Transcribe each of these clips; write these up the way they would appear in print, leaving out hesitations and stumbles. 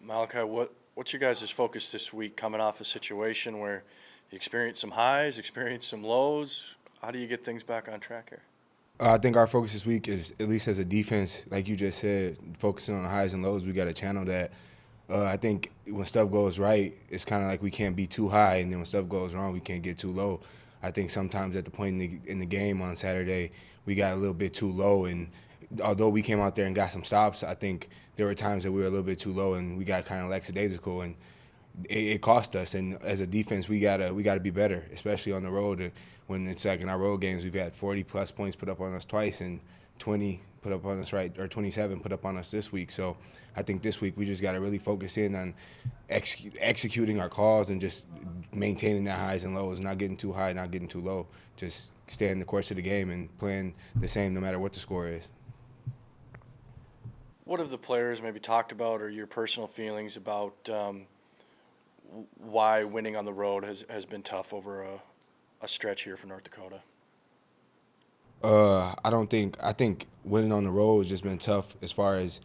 Malachi, what's your guys' focus this week coming off a situation where you experienced some highs, experienced some lows? How do you get things back on track here? I think our focus this week is, at least as a defense, like you just said, focusing on the highs and lows. We got to channel that. I think when stuff goes right, it's kind of like we can't be too high, and then when stuff goes wrong, we can't get too low. I think sometimes at the point in the game on Saturday, we got a little bit too low, and although we came out there and got some stops, I think there were times that we were a little bit too low, and we got kind of lackadaisical, and it cost us. And as a defense, we gotta be better, especially on the road. When it's like in our road games, we've had 40+ points put up on us twice and 20 put up on us, right, or 27 put up on us this week. So I think this week we just got to really focus in on executing our calls and just maintaining that highs and lows, not getting too high, not getting too low. Just staying the course of the game and playing the same no matter what the score is. What have the players maybe talked about, or your personal feelings about why winning on the road has been tough over a stretch here for North Dakota? I think winning on the road has just been tough as far as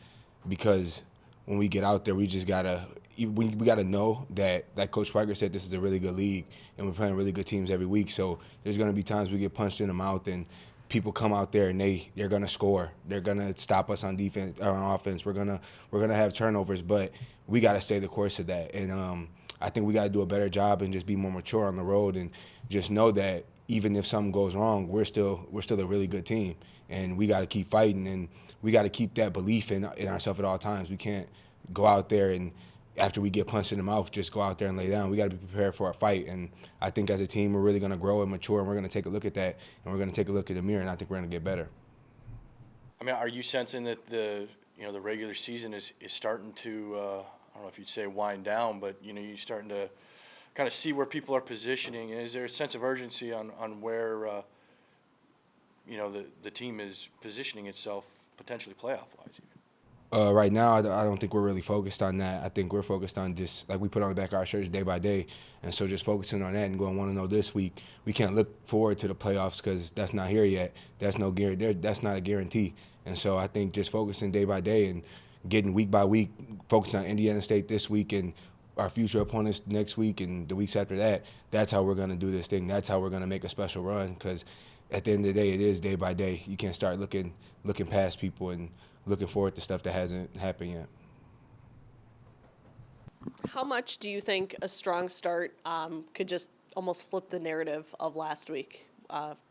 because when we get out there, we just we gotta know that, like Coach Schweiger said, this is a really good league and we're playing really good teams every week. So there's gonna be times we get punched in the mouth and people come out there and they're gonna score. They're gonna stop us on defense or on offense. We're gonna have turnovers, but we gotta stay the course of that. And I think we gotta do a better job and just be more mature on the road and just know that even if something goes wrong, we're still a really good team, and we got to keep fighting, and we got to keep that belief in ourselves at all times. We can't go out there and after we get punched in the mouth, just go out there and lay down. We got to be prepared for a fight, and I think as a team, we're really going to grow and mature, and we're going to take a look at that, and we're going to take a look at the mirror, and I think we're going to get better. I mean, are you sensing that the regular season is starting to I don't know if you'd say wind down, but you're starting to kind of see where people are positioning, and is there a sense of urgency on where the team is positioning itself potentially playoff wise even? Right now, I don't think we're really focused on that. I think we're focused on just like we put on the back of our shirts day by day, and so just focusing on that and going 1-0 this week. We can't look forward to the playoffs because that's not here yet. That's no guarantee. That's not a guarantee. And so I think just focusing day by day and getting week by week, focusing on Indiana State this week and our future opponents next week and the weeks after that, that's how we're going to do this thing. That's how we're going to make a special run, because at the end of the day, it is day by day. You can't start looking past people and looking forward to stuff that hasn't happened yet. How much do you think a strong start could just almost flip the narrative of last week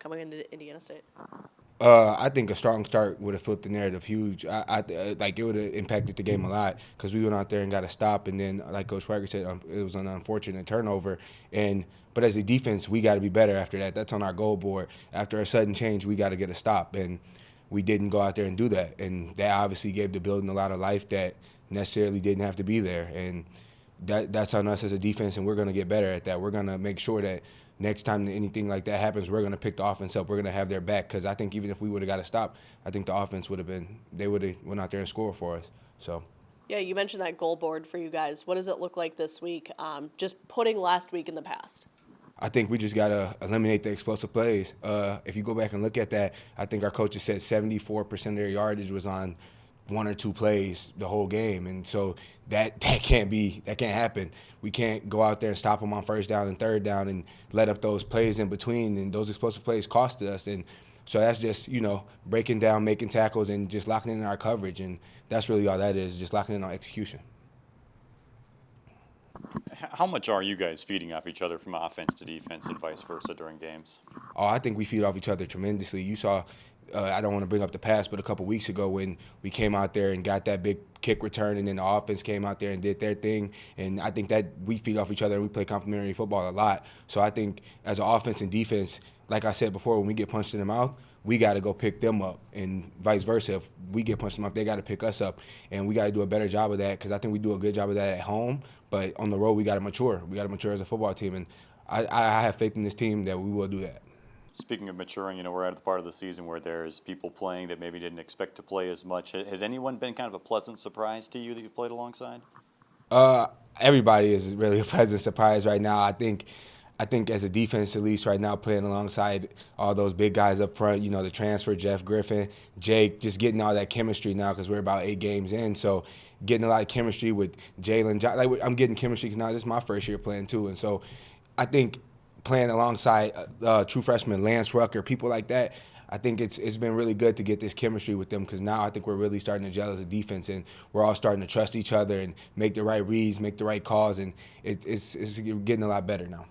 coming into Indiana State? I think a strong start would have flipped the narrative huge. Like it would have impacted the game a lot because we went out there and got a stop, and then like Coach Schweiger said, it was an unfortunate turnover. But as a defense, we got to be better after that. That's on our goal board. After a sudden change, we got to get a stop, and we didn't go out there and do that. And that obviously gave the building a lot of life that necessarily didn't have to be there. And that's on us as a defense, and we're going to get better at that. We're going to make sure that next time anything like that happens, we're going to pick the offense up. We're going to have their back, because I think even if we would have got a stop, I think the offense would have went out there and scored for us. So. Yeah, you mentioned that goal board for you guys. What does it look like this week, just putting last week in the past? I think we just got to eliminate the explosive plays. If you go back and look at that, I think our coaches said 74% of their yardage was on one or two plays the whole game, and so that can't happen. We can't go out there and stop them on first down and third down and let up those plays in between, and those explosive plays costed us. And so that's just breaking down, making tackles, and just locking in our coverage, and that's really all that is, just locking in our execution. How much are you guys feeding off each other from offense to defense and vice versa during games? Oh, I think we feed off each other tremendously. You saw, I don't want to bring up the past, but a couple weeks ago when we came out there and got that big kick return, and then the offense came out there and did their thing, and I think that we feed off each other and we play complementary football a lot. So I think as an offense and defense, like I said before, when we get punched in the mouth, we got to go pick them up, and vice versa. If we get punched in the mouth, they got to pick us up, and we got to do a better job of that, because I think we do a good job of that at home, but on the road we got to mature. We got to mature as a football team, and I have faith in this team that we will do that. Speaking of maturing, we're at the part of the season where there's people playing that maybe didn't expect to play as much. Has anyone been kind of a pleasant surprise to you that you've played alongside? Everybody is really a pleasant surprise right now. I think as a defense, at least right now, playing alongside all those big guys up front, the transfer, Jeff Griffin, Jake, just getting all that chemistry now because we're about 8 games in. So getting a lot of chemistry with Jalen. Like, I'm getting chemistry because now this is my first year playing too. And so I think playing alongside true freshman Lance Rucker, people like that, I think it's been really good to get this chemistry with them because now I think we're really starting to gel as a defense and we're all starting to trust each other and make the right reads, make the right calls, and it's getting a lot better now.